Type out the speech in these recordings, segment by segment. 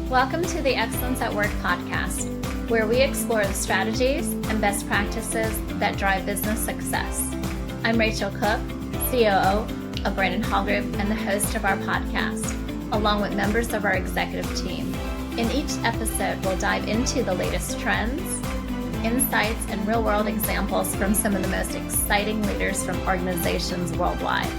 Welcome to the Excellence at Work podcast, where we explore the strategies and best practices that drive business success. I'm Rachel Cooke, COO of Brandon Hall Group and the host of our podcast, along with members of our executive team. In each episode, we'll dive into the latest trends, insights, and real-world examples from some of the most exciting leaders from organizations worldwide.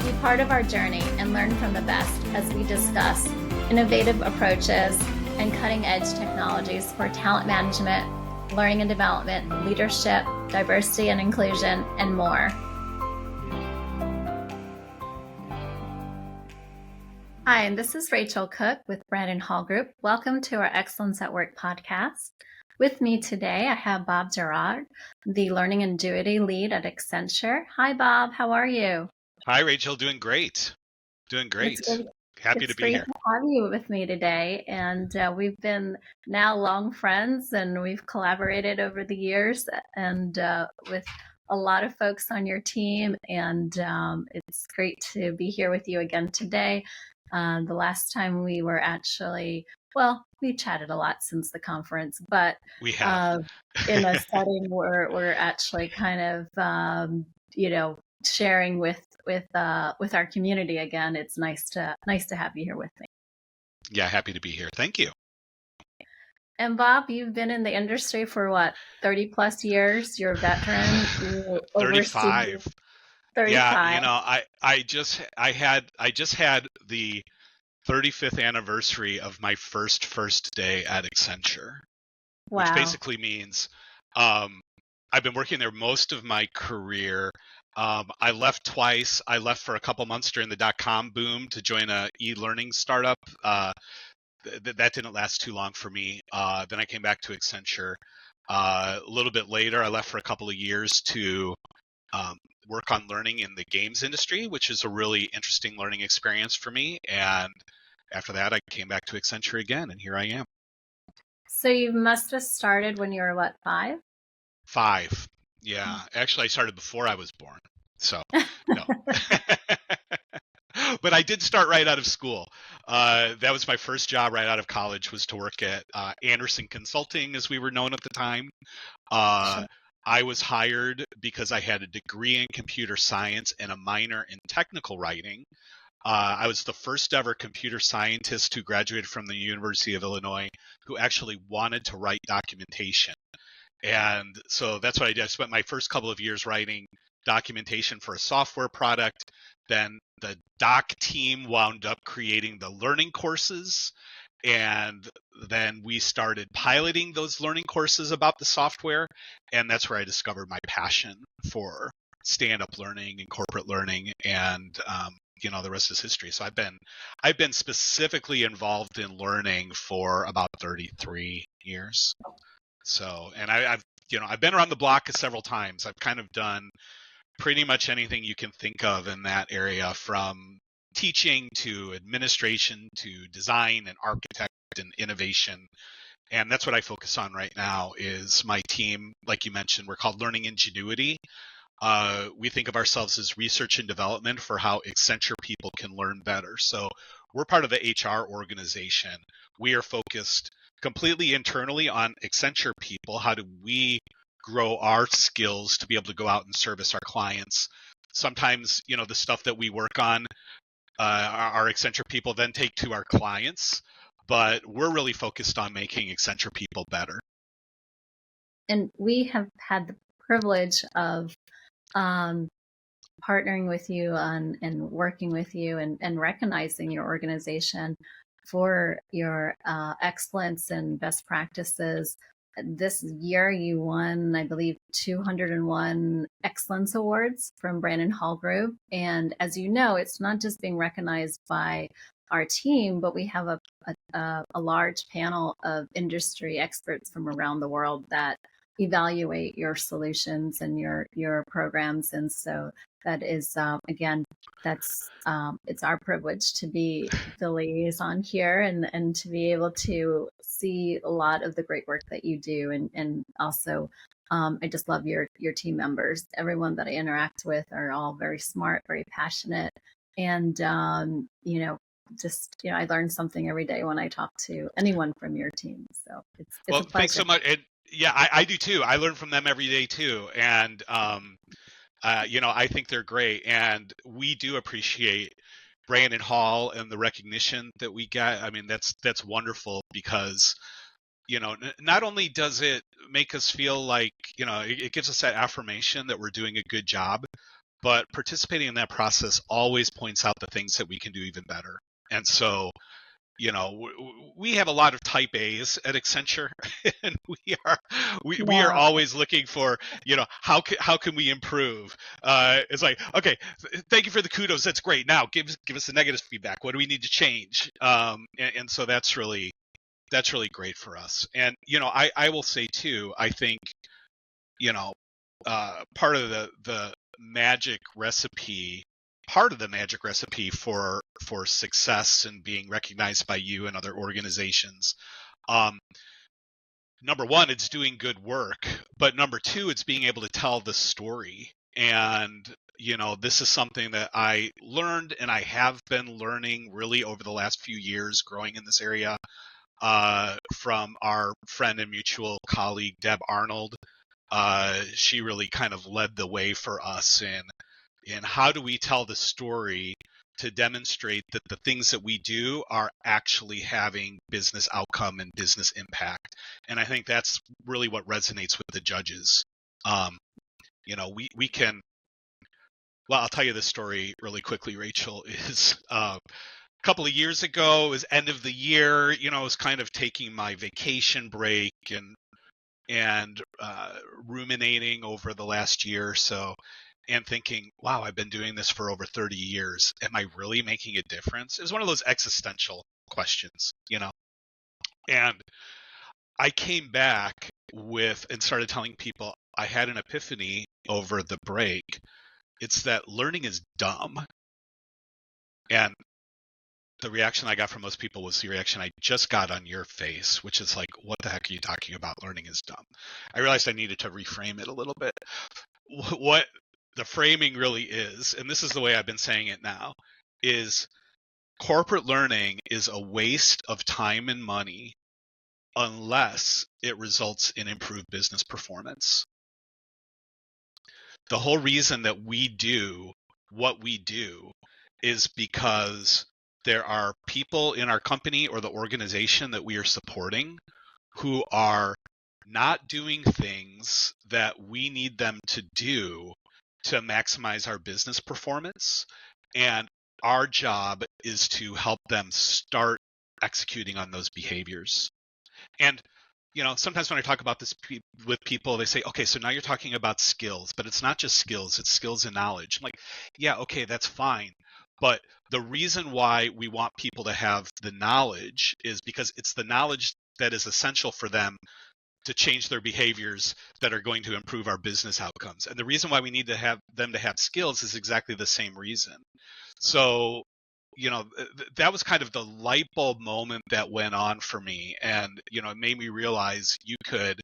Be part of our journey and learn from the best as we discuss innovative approaches and cutting-edge technologies for talent management, learning and development, leadership, diversity and inclusion, and more. Hi, and this is Rachel Cooke with Brandon Hall Group. Welcome to our Excellence at Work podcast. With me today, I have Bob Gerard, the Learning Ingenuity lead at Accenture. Hi, Bob. How are you? Hi, Rachel. Doing great. Happy to be here. It's great to have you with me today. And we've been now long friends, and we've collaborated over the years and with a lot of folks on your team. And it's great to be here with you again today. The last time we were we chatted a lot since the conference, but we have in a setting where we're actually kind of, sharing with our community again. It's nice to have you here with me. Yeah, happy to be here. Thank you. And Bob, you've been in the industry for what, 30 plus years? You're a veteran. 35. 35. Yeah, I just had the 35th anniversary of my first day at Accenture. Wow. Which basically means I've been working there most of my career. I left twice. I left for a couple months during the dot-com boom to join a e-learning startup. That didn't last too long for me. Then I came back to Accenture. A little bit later, I left for a couple of years to work on learning in the games industry, which is a really interesting learning experience for me. And after that, I came back to Accenture again, and here I am. So you must have started when you were, what, 5? 5. Yeah, actually, I started before I was born, so no. But I did start right out of school. That was my first job right out of college, was to work at Anderson Consulting, as we were known at the time. Sure. I was hired because I had a degree in computer science and a minor in technical writing. I was the first ever computer scientist who graduated from the University of Illinois who actually wanted to write documentation. And so that's what I did. I spent my first couple of years writing documentation for a software product. Then the doc team wound up creating the learning courses. And then we started piloting those learning courses about the software. And that's where I discovered my passion for stand-up learning and corporate learning. And, the rest is history. So I've been specifically involved in learning for about 33 years. So, and I've been around the block several times. I've kind of done pretty much anything you can think of in that area, from teaching to administration to design and architect and innovation. And that's what I focus on right now is my team. Like you mentioned, we're called Learning Ingenuity. We think of ourselves as research and development for how Accenture people can learn better. So we're part of the HR organization. We are focused completely internally on Accenture people. How do we grow our skills to be able to go out and service our clients? Sometimes, the stuff that we work on, our Accenture people then take to our clients, but we're really focused on making Accenture people better. And we have had the privilege of partnering with you and working with you and recognizing your organization for your excellence and best practices. This year you won, I believe, 201 Excellence Awards from Brandon Hall Group. And as you know, it's not just being recognized by our team, but we have a large panel of industry experts from around the world that evaluate your solutions and your programs. And so that is, again, it's our privilege to be the liaison here and to be able to see a lot of the great work that you do. And also, I just love your team members. Everyone that I interact with are all very smart, very passionate, and, just, I learn something every day when I talk to anyone from your team. So it's Well, a thanks pleasure. so much. And yeah, I do too. I learn from them every day too. And, I think they're great. And we do appreciate Brandon Hall and the recognition that we get. I mean, that's wonderful because, not only does it make us feel like, it gives us that affirmation that we're doing a good job, but participating in that process always points out the things that we can do even better. And so, we have a lot of type A's at Accenture, and we are Wow. always looking for, how can we improve? It's like, okay, thank you for the kudos, that's great. Now give us the negative feedback. What do we need to change? And so that's really great for us. And I will say too, I think part of the magic recipe for success and being recognized by you and other organizations, um, number one, it's doing good work, but number two, it's being able to tell the story. And this is something that I learned, and I have been learning really over the last few years growing in this area, from our friend and mutual colleague Deb Arnold. She really kind of led the way for us in how do we tell the story to demonstrate that the things that we do are actually having business outcome and business impact. And I think that's really what resonates with the judges. We can. Well, I'll tell you this story really quickly, Rachel. Is a couple of years ago, it was end of the year. I was kind of taking my vacation break and ruminating over the last year or so, and thinking, wow, I've been doing this for over 30 years. Am I really making a difference? It was one of those existential questions, And I came back and started telling people I had an epiphany over the break. It's that learning is dumb. And the reaction I got from most people was the reaction I just got on your face, which is like, what the heck are you talking about? Learning is dumb. I realized I needed to reframe it a little bit. What the framing really is, and this is the way I've been saying it now, is corporate learning is a waste of time and money unless it results in improved business performance. The whole reason that we do what we do is because there are people in our company or the organization that we are supporting who are not doing things that we need them to do to maximize our business performance. And our job is to help them start executing on those behaviors. And sometimes when I talk about this with people, they say, okay, so now you're talking about skills, but it's not just skills, it's skills and knowledge. I'm like, yeah, okay, that's fine. But the reason why we want people to have the knowledge is because it's the knowledge that is essential for them to change their behaviors that are going to improve our business outcomes. And the reason why we need to have them to have skills is exactly the same reason. So that was kind of the light bulb moment that went on for me. And, it made me realize you could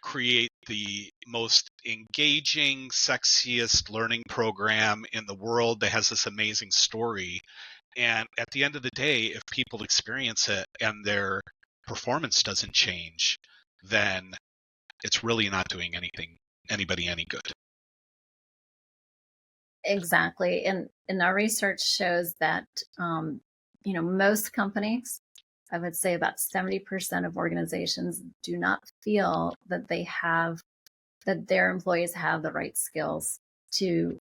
create the most engaging, sexiest learning program in the world that has this amazing story. And at the end of the day, if people experience it and their performance doesn't change, then it's really not doing anybody any good. Exactly. And our research shows that, most companies, I would say about 70% of organizations do not feel that that their employees have the right skills to,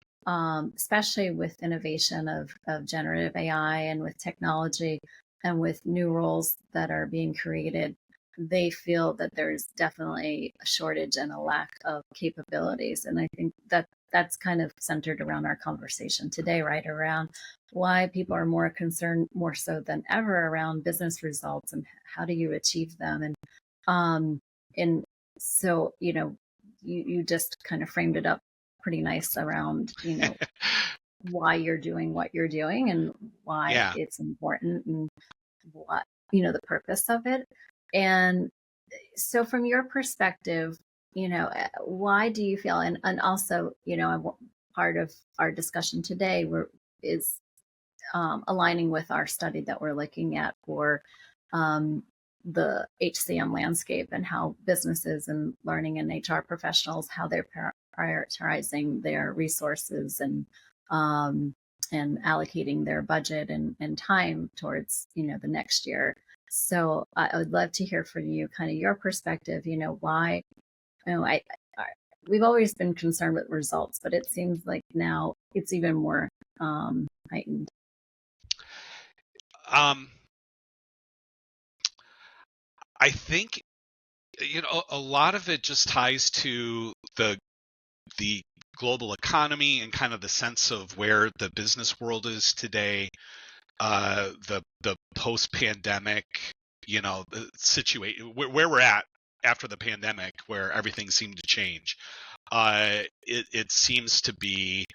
especially with innovation of generative AI and with technology and with new roles that are being created. They feel that there's definitely a shortage and a lack of capabilities. And I think that that's kind of centered around our conversation today, right? Around why people are more concerned, more so than ever, around business results and how do you achieve them. Um, and so, you just kind of framed it up pretty nice around, why you're doing what you're doing and why Yeah. it's important and what, the purpose of it. And so from your perspective, why do you feel, and also, part of our discussion today is aligning with our study that we're looking at for the HCM landscape and how businesses and learning and HR professionals, how they're prioritizing their resources and allocating their budget and time towards, the next year. So I would love to hear from you, kind of your perspective, why, we've always been concerned with results, but it seems like now it's even more heightened. I think a lot of it just ties to the global economy and kind of the sense of where the business world is today, the post-pandemic, situation where we're at after the pandemic, where everything seemed to change. It seems to be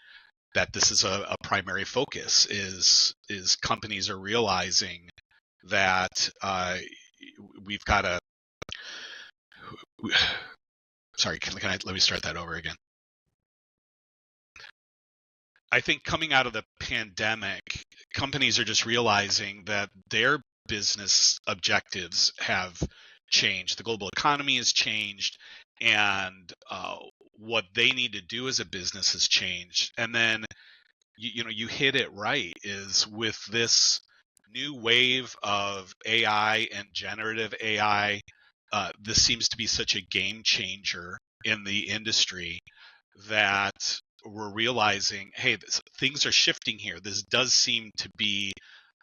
that this is a primary focus. Is companies are realizing that we've got to. Sorry, let me start that over again. I think coming out of the pandemic, companies are just realizing that their business objectives have changed. The global economy has changed, and what they need to do as a business has changed. And then, you hit it right, is with this new wave of AI and generative AI, this seems to be such a game changer in the industry that we're realizing, hey, things are shifting here. This does seem to be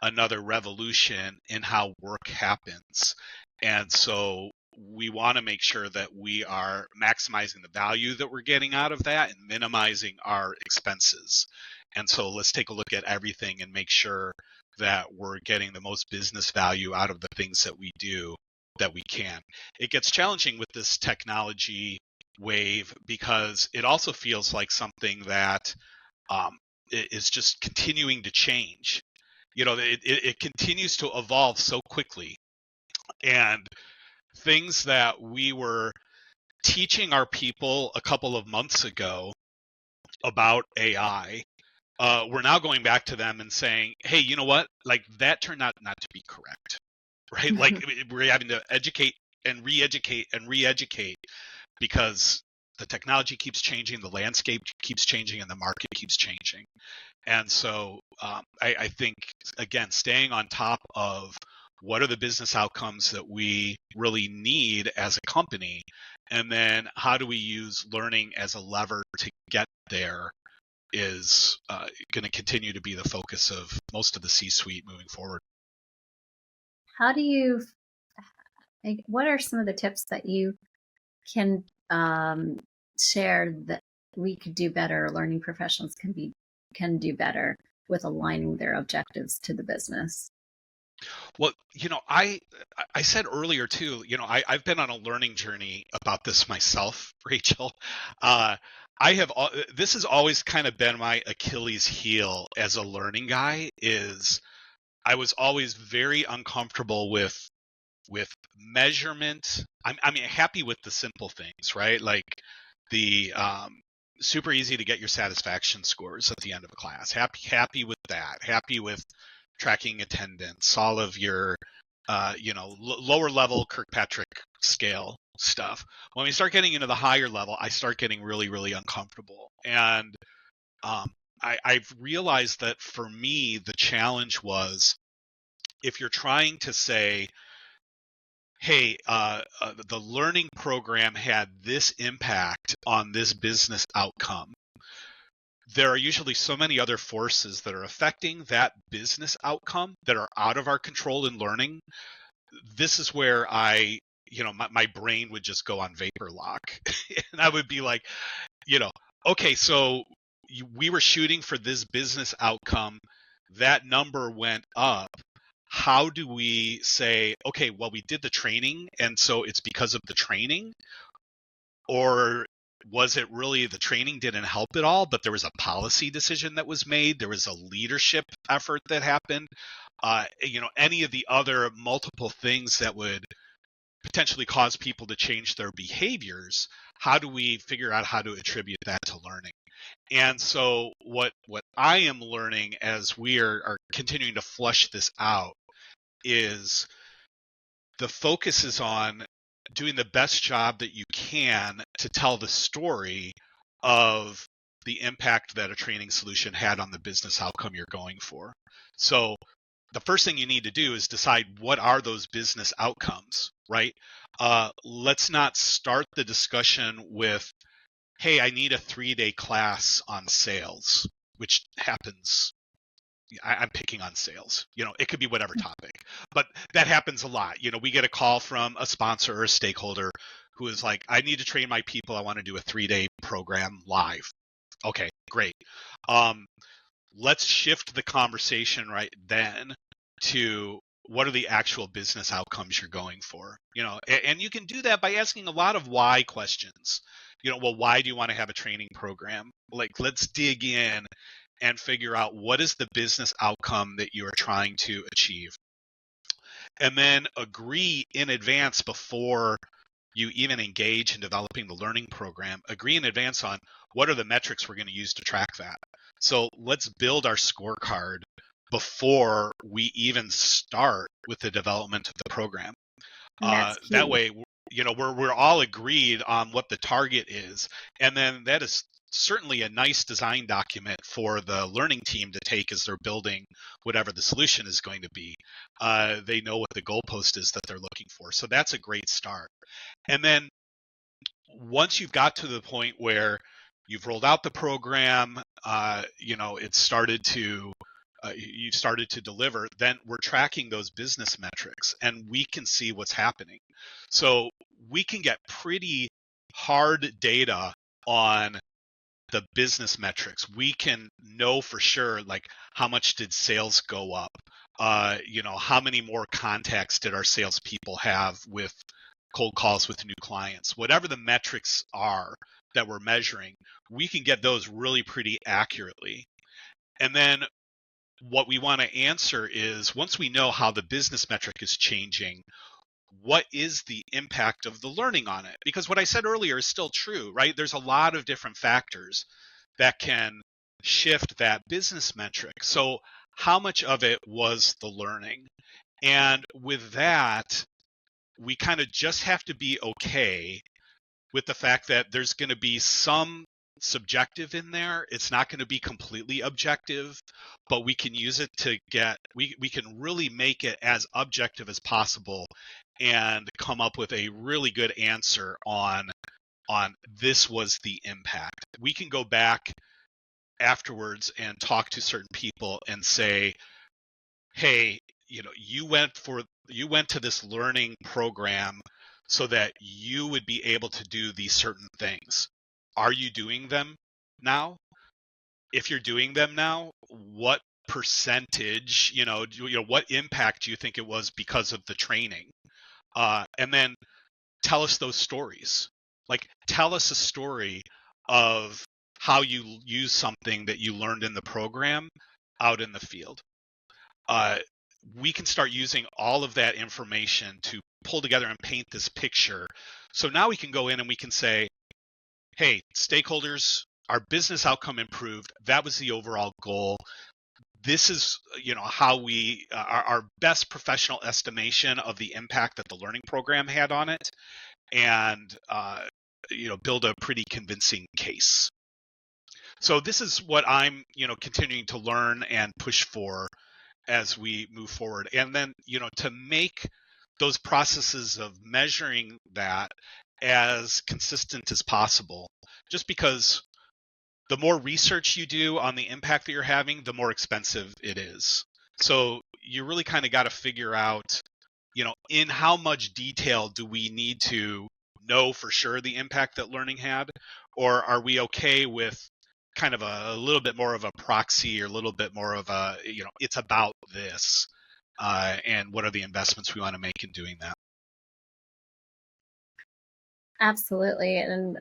another revolution in how work happens. And so we want to make sure that we are maximizing the value that we're getting out of that and minimizing our expenses. And so let's take a look at everything and make sure that we're getting the most business value out of the things that we do that we can. It gets challenging with this technology wave because it also feels like something that is just continuing to change. It continues to evolve so quickly, and things that we were teaching our people a couple of months ago about AI, we're now going back to them and saying, hey, you know what, like that turned out not to be correct, right? Like we're having to educate and re-educate and re-educate because the technology keeps changing, the landscape keeps changing, and the market keeps changing. And so I think, again, staying on top of what are the business outcomes that we really need as a company, and then how do we use learning as a lever to get there is going to continue to be the focus of most of the C-suite moving forward. What are some of the tips that you can share that we could do better, learning professionals can do better with aligning their objectives to the business? Well, I said earlier too, I've been on a learning journey about this myself, Rachel. This has always kind of been my Achilles heel as a learning guy, is I was always very uncomfortable with measurement. I mean, happy with the simple things, right? Like the super easy to get your satisfaction scores at the end of a class. Happy with that. Happy with tracking attendance, all of your lower level Kirkpatrick scale stuff. When we start getting into the higher level, I start getting really, really uncomfortable. And I've realized that for me, the challenge was, if you're trying to say, hey, the learning program had this impact on this business outcome, there are usually so many other forces that are affecting that business outcome that are out of our control in learning. This is where my brain would just go on vapor lock. And I would be like, okay, so we were shooting for this business outcome. That number went up. How do we say, okay, well, we did the training, and so it's because of the training? Or was it really the training didn't help at all, but there was a policy decision that was made? There was a leadership effort that happened? Any of the other multiple things that would potentially cause people to change their behaviors, how do we figure out how to attribute that to learning? And so what I am learning as we are continuing to flush this out is the focus is on doing the best job that you can to tell the story of the impact that a training solution had on the business outcome you're going for. So the first thing you need to do is decide what are those business outcomes, right? Let's not start the discussion with, hey, I need a 3-day class on sales, which happens. I'm picking on sales. It could be whatever topic, but that happens a lot. We get a call from a sponsor or a stakeholder who is like, I need to train my people. I want to do a 3-day program live. Okay, great. Let's shift the conversation right then to what are the actual business outcomes you're going for. And you can do that by asking a lot of why questions. Well, why do you want to have a training program? Like, let's dig in and figure out what is the business outcome that you are trying to achieve. And then agree in advance, before you even engage in developing the learning program, agree in advance on what are the metrics we're going to use to track that. So let's build our scorecard before we even start with the development of the program. That's key. That way, we're all agreed on what the target is, and then that is certainly a nice design document for the learning team to take as they're building whatever the solution is going to be. They know what the goalpost is that they're looking for, so that's a great start. And then once you've got to the point where you've rolled out the program, it's started to you've started to deliver, then we're tracking those business metrics and we can see what's happening. So we can get pretty hard data on the business metrics. We can know for sure, like, how much did sales go up? How many more contacts did our salespeople have with cold calls with new clients? Whatever the metrics are that we're measuring, we can get those really pretty accurately. And then what we want to answer is, once we know how the business metric is changing, what is the impact of the learning on it? Because what I said earlier is still true, right? There's a lot of different factors that can shift that business metric. So how much of it was the learning? And with that, we kind of just have to be okay with the fact that there's going to be some subjective in there. It's not going to be completely objective, but we can use it to we can really make it as objective as possible and come up with a really good answer on this was the impact. We can go back afterwards and talk to certain people and say, hey, you went to this learning program so that you would be able to do these certain things. Are you doing them now? If you're doing them now, what percentage, what impact do you think it was because of the training? And then tell us those stories. Like, tell us a story of how you use something that you learned in the program out in the field. We can start using all of that information to pull together and paint this picture. So now we can go in and we can say, hey, stakeholders, our business outcome improved. That was the overall goal. This is, how we our best professional estimation of the impact that the learning program had on it, and build a pretty convincing case. So this is what I'm, continuing to learn and push for as we move forward. And then, to make those processes of measuring that as consistent as possible, just because the more research you do on the impact that you're having, the more expensive it is. So you really kind of got to figure out, in how much detail do we need to know for sure the impact that learning had, or are we okay with kind of a little bit more of a proxy, or a little bit more of a, it's about this, and what are the investments we want to make in doing that? Absolutely. And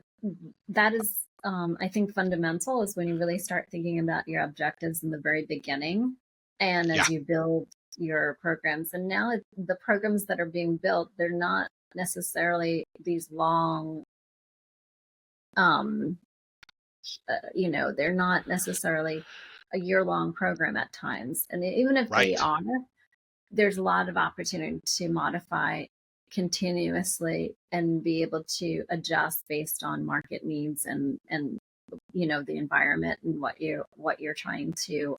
that is, I think, fundamental is when you really start thinking about your objectives in the very beginning, and as you build your programs. And now the programs that are being built, they're not necessarily these long they're not necessarily a year-long program at times. And even if they Right. are, there's a lot of opportunity to modify continuously and be able to adjust based on market needs and the environment and what you're trying to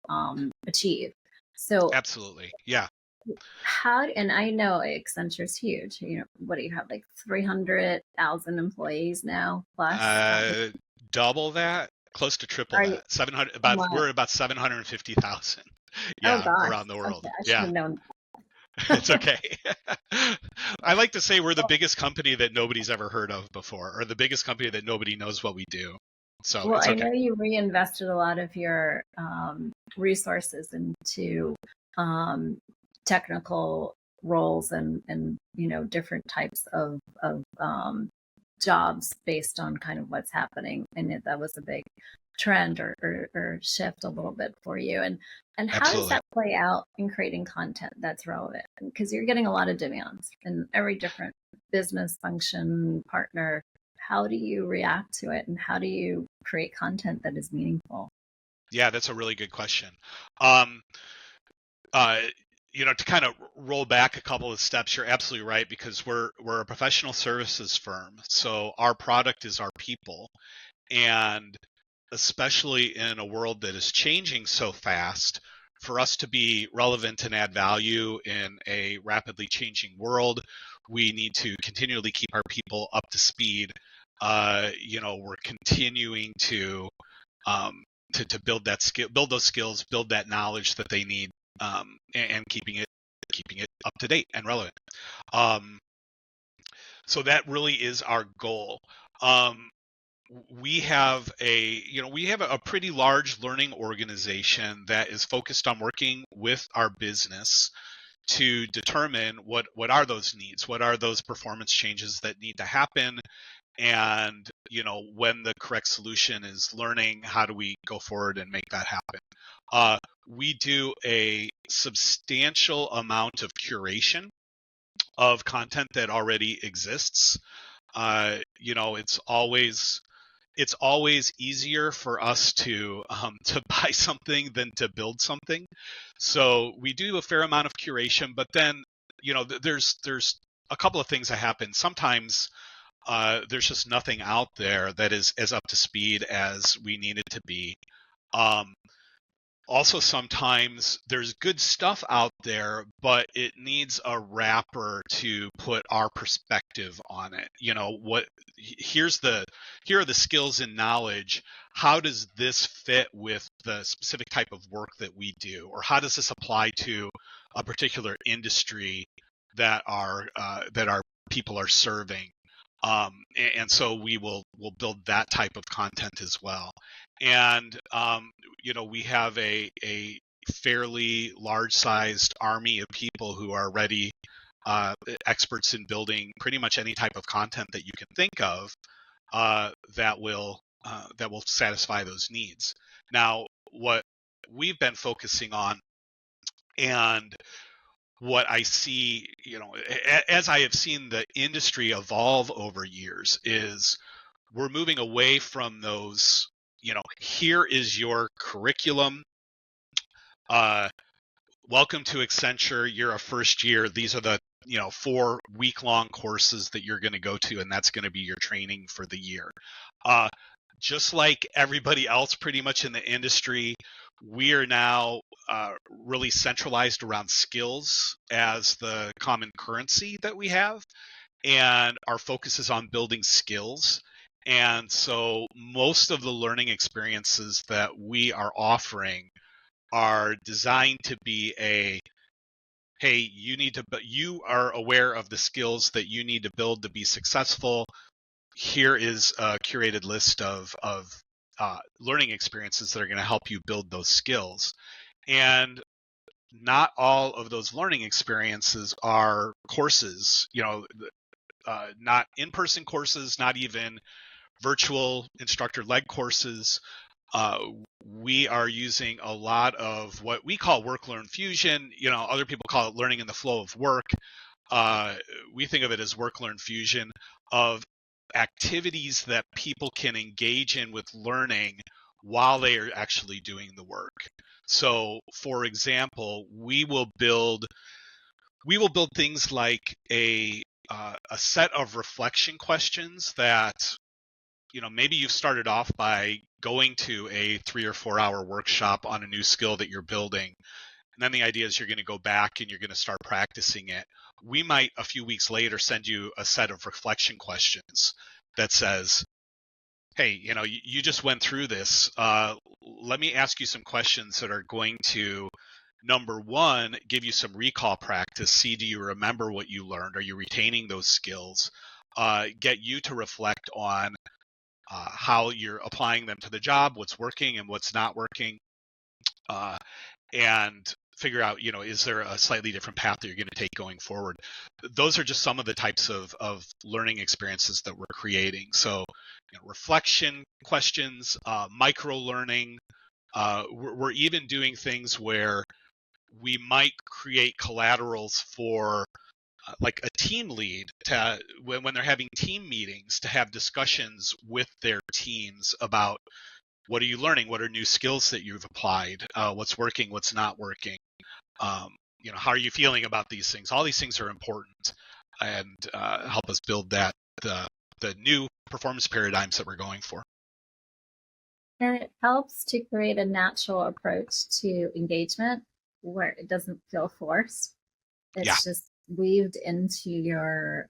achieve. So Absolutely. Yeah. and I know Accenture's huge. What do you have, like 300,000 employees now plus? Uh, Double that, close to triple Are you? that. 700, Oh about my! we're about 750,000. Oh Yeah, gosh. around the world. Okay, I should Yeah, have known. it's okay. I like to say we're the biggest company that nobody's ever heard of before, or the biggest company that nobody knows what we do. So Well, it's I okay. know you reinvested a lot of your resources into um, technical roles and different types of jobs based on kind of what's happening, and that was a big trend or shift a little bit for you. And how does Absolutely. that play out in creating content that's relevant? Because you're getting a lot of demands in every different business function partner. How do you react to it, and how do you create content that is meaningful? Yeah, that's a really good question. Um, uh, to kind of roll back a couple of steps, you're absolutely right, because we're a professional services firm, so our product is our people, and especially in a world that is changing so fast, for us to be relevant and add value in a rapidly changing world, we need to continually keep our people up to speed. We're continuing um, to build that skill, build those skills, build that knowledge that they need, and keeping it up to date and relevant. Um, so that really is our goal. Um, we have a pretty large learning organization that is focused on working with our business to determine what are those needs, what are those performance changes that need to happen, and when the correct solution is learning, how do we go forward and make that happen. We do a substantial amount of curation of content that already exists. It's always easier for us to buy something than to build something. So we do a fair amount of curation, but then there's a couple of things that happen. Sometimes there's just nothing out there that is as up to speed as we need it to be. Um, Also, sometimes there's good stuff out there, but it needs a wrapper to put our perspective on it. Here are the skills and knowledge. How does this fit with the specific type of work that we do, or how does this apply to a particular industry that our people are serving? And so we'll build that type of content as well. And we have a fairly large-sized army of people who are ready, experts in building pretty much any type of content that you can think of, that will satisfy those needs. Now, what we've been focusing on, and what I see, as I have seen the industry evolve over years, is we're moving away from those, here is your curriculum. Welcome to Accenture. You're a first year. These are the 4-week-long courses that you're going to go to, and that's going to be your training for the year. Just like everybody else pretty much in the industry, we are now really centralized around skills as the common currency that we have, and our focus is on building skills. And so most of the learning experiences that we are offering are designed to be hey, you are aware of the skills that you need to build to be successful. Here is a curated list of learning experiences that are going to help you build those skills. And not all of those learning experiences are courses, not in-person courses, not even virtual instructor-led courses. Uh, we are using a lot of what we call work-learn fusion. Other people call it learning in the flow of work. We think of it as work-learn fusion of activities that people can engage in with learning while they are actually doing the work. So, for example, we will build things like a set of reflection questions that, maybe you've started off by going to a 3 or 4 hour workshop on a new skill that you're building. And then the idea is you're going to go back and you're going to start practicing it. We might, a few weeks later, send you a set of reflection questions that says, hey, you just went through this. Let me ask you some questions that are going to, number one, give you some recall practice. See, do you remember what you learned? Are you retaining those skills? Get you to reflect on how you're applying them to the job, what's working and what's not working, and figure out, is there a slightly different path that you're going to take going forward? Those are just some of the types of learning experiences that we're creating. So, reflection questions, micro learning. We're even doing things where we might create collaterals for like a team lead to, when they're having team meetings, to have discussions with their teams about what are you learning, what are new skills that you've applied, what's working, what's not working, how are you feeling about these things. All these things are important and help us build the new performance paradigms that we're going for. And it helps to create a natural approach to engagement where it doesn't feel forced. It's just weaved into your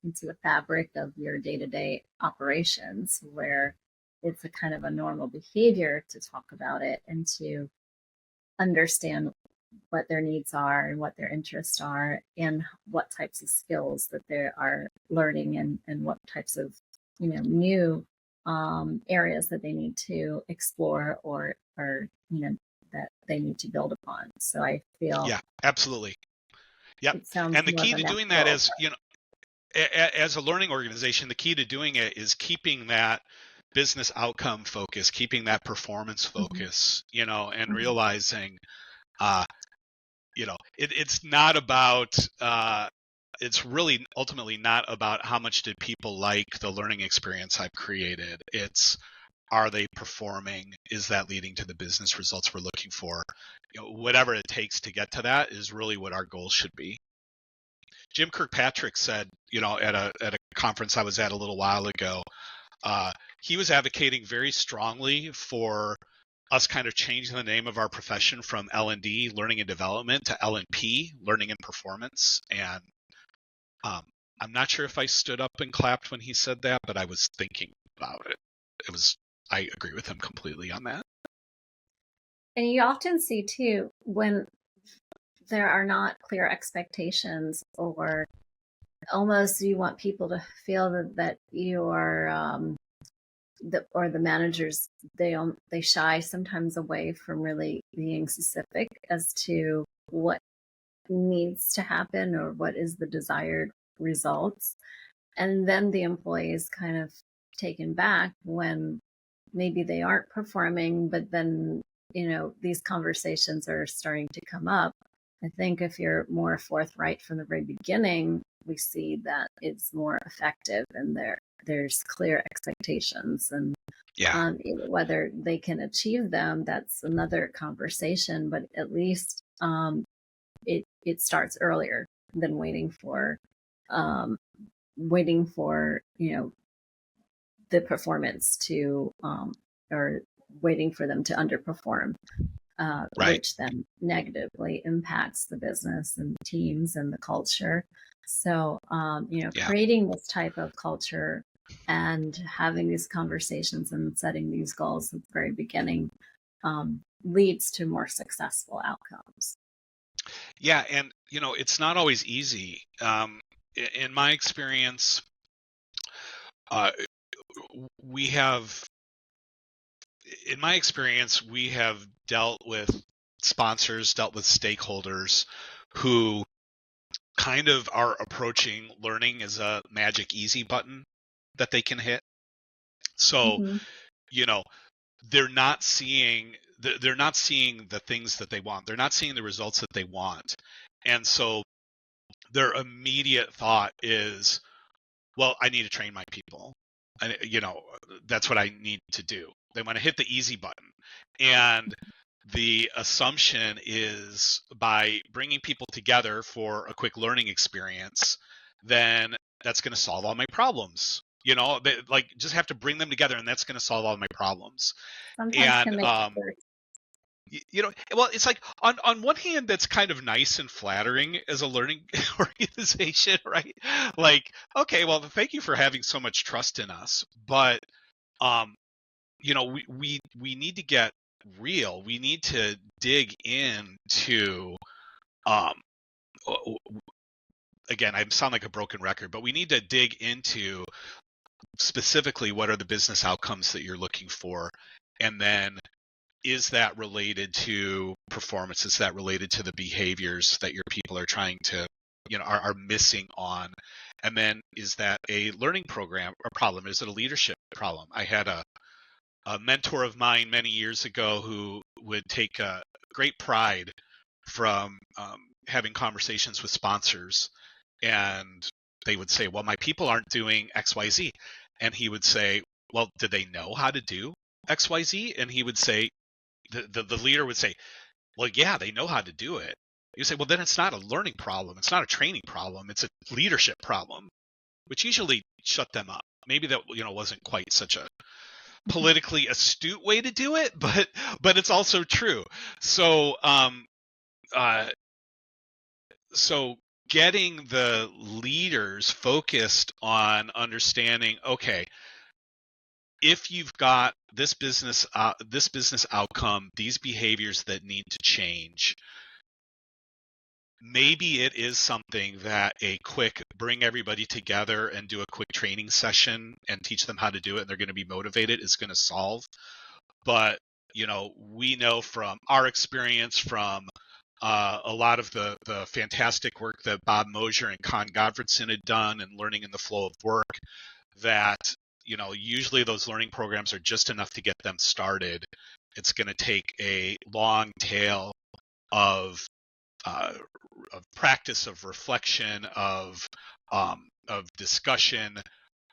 into the fabric of your day-to-day operations, where it's a kind of a normal behavior to talk about it and to understand what their needs are and what their interests are and what types of skills that they are learning, and what types of new areas that they need to explore or that they need to build upon. So I feel absolutely. Yep. it sounds And the more key than to doing that natural. is, as a learning organization, the key to doing it is keeping that business outcome focus, keeping that performance focus, and realizing, it's not about, it's really ultimately not about how much did people like the learning experience I've created. It's, are they performing? Is that leading to the business results we're looking for? Whatever it takes to get to that is really what our goal should be. Jim Kirkpatrick said, at a conference I was at a little while ago, he was advocating very strongly for us kind of changing the name of our profession from L&D, learning and development, to L&P, learning and performance. And I'm not sure if I stood up and clapped when he said that, but I was thinking about it. I agree with him completely on that. And you often see too, when there are not clear expectations, or almost you want people to feel that you are or the managers, they shy sometimes away from really being specific as to what needs to happen or what is the desired results. And then the employee is kind of taken back when maybe they aren't performing, but then these conversations are starting to come up. I think if you're more forthright from the very beginning, we see that it's more effective, and there's clear expectations, and whether they can achieve them, that's another conversation. But at least it starts earlier than waiting for the performance to or waiting for them to underperform, which then negatively impacts the business and the teams and the culture. So, creating this type of culture and having these conversations and setting these goals at the very beginning leads to more successful outcomes. Yeah, and it's not always easy. In my experience, we have dealt with sponsors, dealt with stakeholders who kind of are approaching learning as a magic easy button that they can hit. So, they're not seeing the things that they want. They're not seeing the results that they want. And so their immediate thought is, Well, I need to train my people. And, that's what I need to do. They want to hit the easy button. And the assumption is by bringing people together for a quick learning experience, then that's going to solve all my problems. Like just have to bring them together and that's going to solve all my problems. Sometimes And can make it worse. well, it's like on one hand that's kind of nice and flattering as a learning organization, right? Like, okay, well, thank you for having so much trust in us, but um we need to get real. We need to dig into um again, I sound like a broken record, but we need to dig into specifically what are the business outcomes that you're looking for, and then is that related to performance? Is that related to the behaviors that your people are trying to, are missing on? And then is that a learning program or problem? Is it a leadership problem? I had a mentor of mine many years ago who would take great pride from having conversations with sponsors, and they would say, well, my people aren't doing XYZ. And he would say, well, do they know how to do XYZ? And he would say, the leader would say, well, yeah, they know how to do it. You say, well, then it's not a learning problem. It's not a training problem. It's a leadership problem, which usually shut them up. Maybe that, wasn't quite such a politically astute way to do it, but it's also true. So, so getting the leaders focused on understanding, okay, if you've got this business outcome, these behaviors that need to change, maybe it is something that a quick bring everybody together and do a quick training session and teach them how to do it, and they're going to be motivated, is going to solve. But we know from our experience, from a lot of the fantastic work that Bob Mosier and Con Godfredson had done and learning in the flow of work, that usually those learning programs are just enough to get them started. It's going to take a long tail of practice, of reflection, of discussion,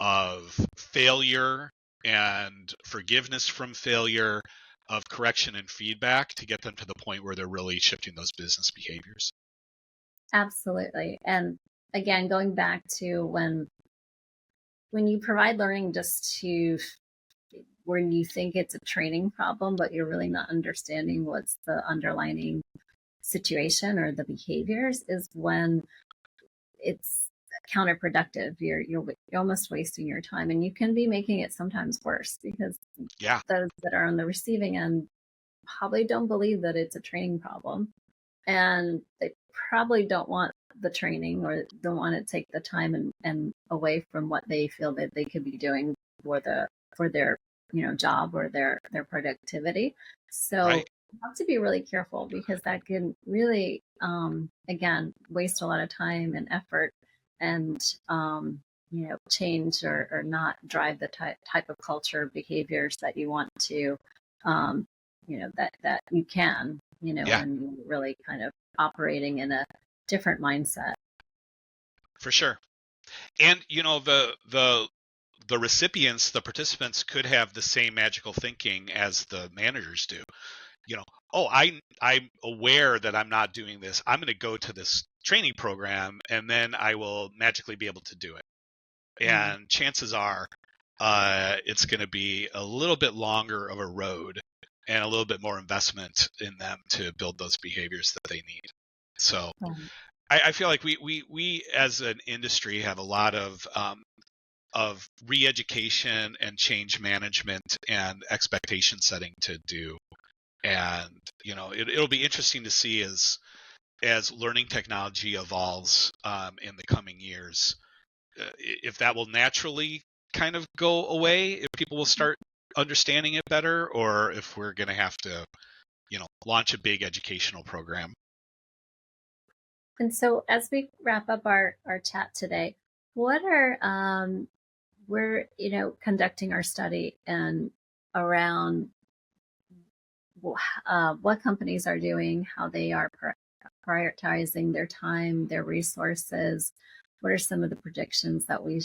of failure and forgiveness from failure, of correction and feedback to get them to the point where they're really shifting those business behaviors. Absolutely. And again, going back to when you provide learning just to when you think it's a training problem, but you're really not understanding what's the underlying situation or the behaviors, is when it's counterproductive. You're almost wasting your time, and you can be making it sometimes worse, because those that are on the receiving end probably don't believe that it's a training problem, and they probably don't want the training or don't want to take the time and away from what they feel that they could be doing for their job or their productivity. So you have to be really careful, because that can really again waste a lot of time and effort, and change or not drive the type of culture behaviors that you want to that you can when you're really kind of operating in a different mindset. For sure. And the recipients, the participants, could have the same magical thinking as the managers do. Oh, I'm aware that I'm not doing this. I'm going to go to this training program and then I will magically be able to do it. And chances are it's going to be a little bit longer of a road and a little bit more investment in them to build those behaviors that they need. So I feel like we as an industry have a lot of re-education and change management and expectation setting to do. And it'll be interesting to see as learning technology evolves in the coming years, if that will naturally kind of go away, if people will start understanding it better, or if we're going to have to launch a big educational program. And so as we wrap up our chat today, what are we're conducting our study and around what companies are doing, how they are prioritizing their time, their resources, what are some of the predictions that we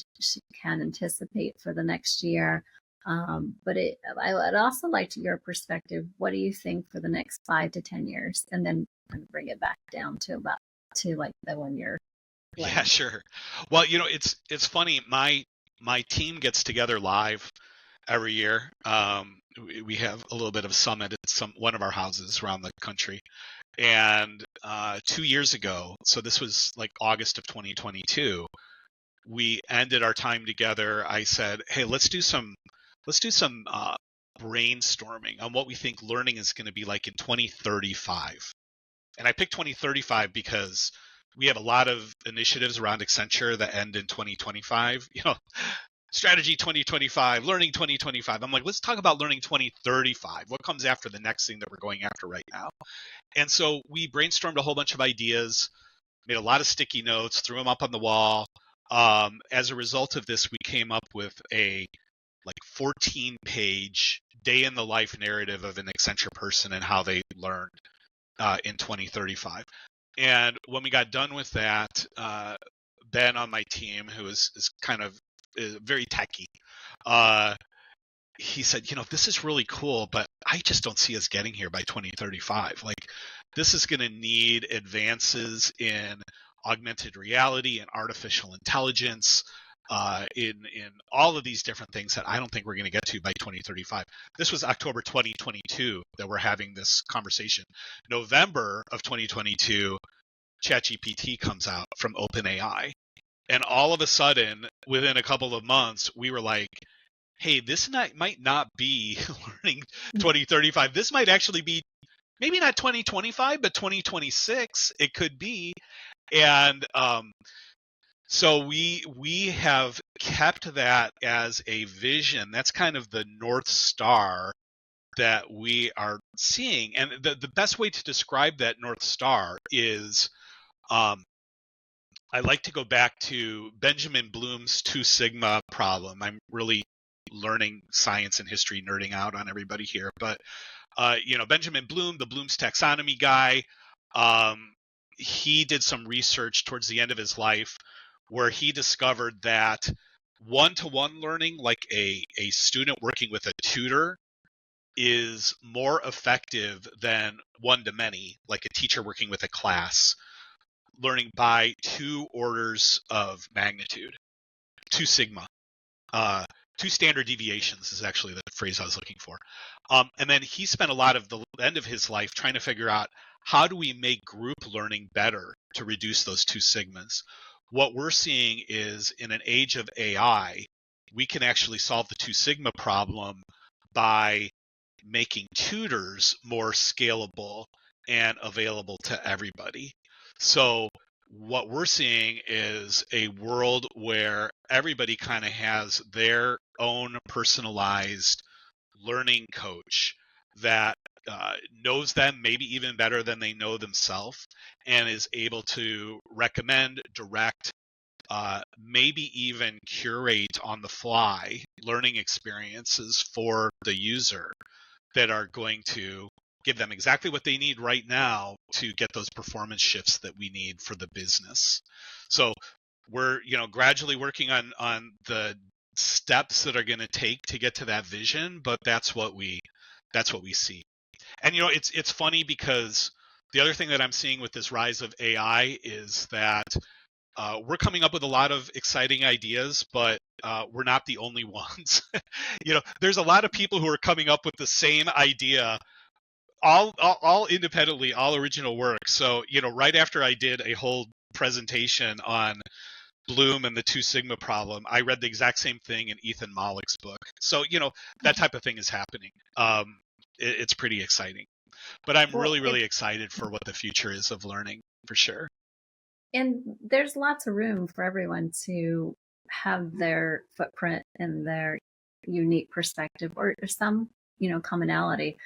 can anticipate for the next year. But I would also like to your perspective. What do you think for the next 5 to 10 years, and then kind of bring it back down to about to like the 1 year Yeah, lens. sure. Well, it's funny. My team gets together live every year. We have a little bit of a summit at one of our houses around the country. And 2 years ago, so this was like August of 2022, we ended our time together. I said, "Hey, let's do some brainstorming on what we think learning is going to be like in 2035." And I picked 2035 because we have a lot of initiatives around Accenture that end in 2025. Strategy 2025, learning 2025. I'm like, let's talk about learning 2035. What comes after the next thing that we're going after right now? And so we brainstormed a whole bunch of ideas, made a lot of sticky notes, threw them up on the wall. As a result of this, we came up with a like 14-page day in the life narrative of an Accenture person and how they learned in 2035. And when we got done with that, Ben on my team, who is kind of very techy, he said, this is really cool, but I just don't see us getting here by 2035. Like, this is going to need advances in augmented reality and artificial intelligence, in all of these different things that I don't think we're going to get to by 2035. This was October 2022 that we're having this conversation. November of 2022, ChatGPT comes out from OpenAI. And all of a sudden, within a couple of months, we were like, hey, this might not be learning 2035. This might actually be maybe not 2025, but 2026. It could be. And so we have kept that as a vision. That's kind of the North Star that we are seeing. And the best way to describe that North Star is, I like to go back to Benjamin Bloom's Two Sigma problem. I'm really learning science and history, nerding out on everybody here. But, Benjamin Bloom, the Bloom's taxonomy guy, he did some research towards the end of his life where he discovered that one-to-one learning, like a student working with a tutor, is more effective than one-to-many, like a teacher working with a class, learning by 2 orders of magnitude, 2 sigma. 2 standard deviations is actually the phrase I was looking for. And then he spent a lot of the end of his life trying to figure out, how do we make group learning better to reduce those 2 sigmas? What we're seeing is, in an age of AI, we can actually solve the 2 sigma problem by making tutors more scalable and available to everybody. So what we're seeing is a world where everybody kind of has their own personalized learning coach that knows them maybe even better than they know themselves, and is able to recommend, direct, maybe even curate on the fly learning experiences for the user that are going to give them exactly what they need right now to get those performance shifts that we need for the business. So we're gradually working on the steps that are going to take to get to that vision, but that's what we see. And it's funny because the other thing that I'm seeing with this rise of AI is that we're coming up with a lot of exciting ideas, but we're not the only ones. There's a lot of people who are coming up with the same idea, all independently, all original work. So, right after I did a whole presentation on Bloom and the 2 Sigma problem, I read the exact same thing in Ethan Mollick's book. So, that type of thing is happening. It's pretty exciting. But I'm Well, really, really excited for what the future is of learning, for sure. and there's lots of room for everyone to have their footprint and their unique perspective, or some, commonality,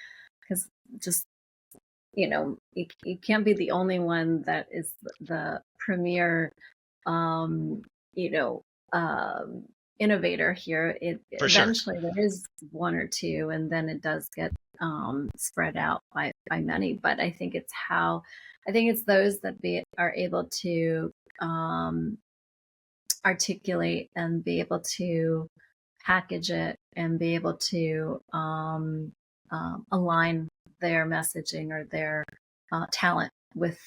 because just, you can't be the only one that is the premier, um, you know, innovator here. For sure. Eventually there is 1 or 2, and then it does get spread out by many. But I think it's those that are able to articulate and be able to package it and be able to align their messaging or their talent with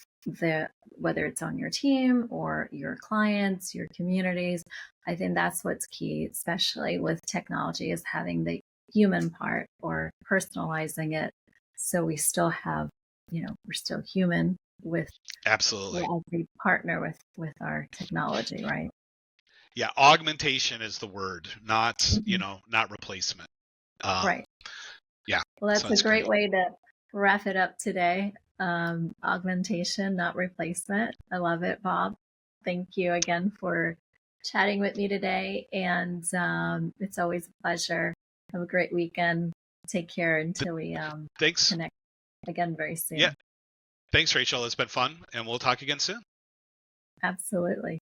whether it's on your team or your clients, your communities. I think that's what's key, especially with technology, is having the human part or personalizing it. So we still have, we're still human with Absolutely. as we partner with our technology, right? Yeah, augmentation is the word, not Mhm. not replacement. Right. Yeah, Well, so that's a that's great great. way to wrap it up today. Augmentation, not replacement. I love it, Bob. Thank you again for chatting with me today. And it's always a pleasure. Have a great weekend. Take care until we Thanks. connect again very Yeah, soon. thanks, Rachel. It's been fun, and we'll talk again soon. Absolutely.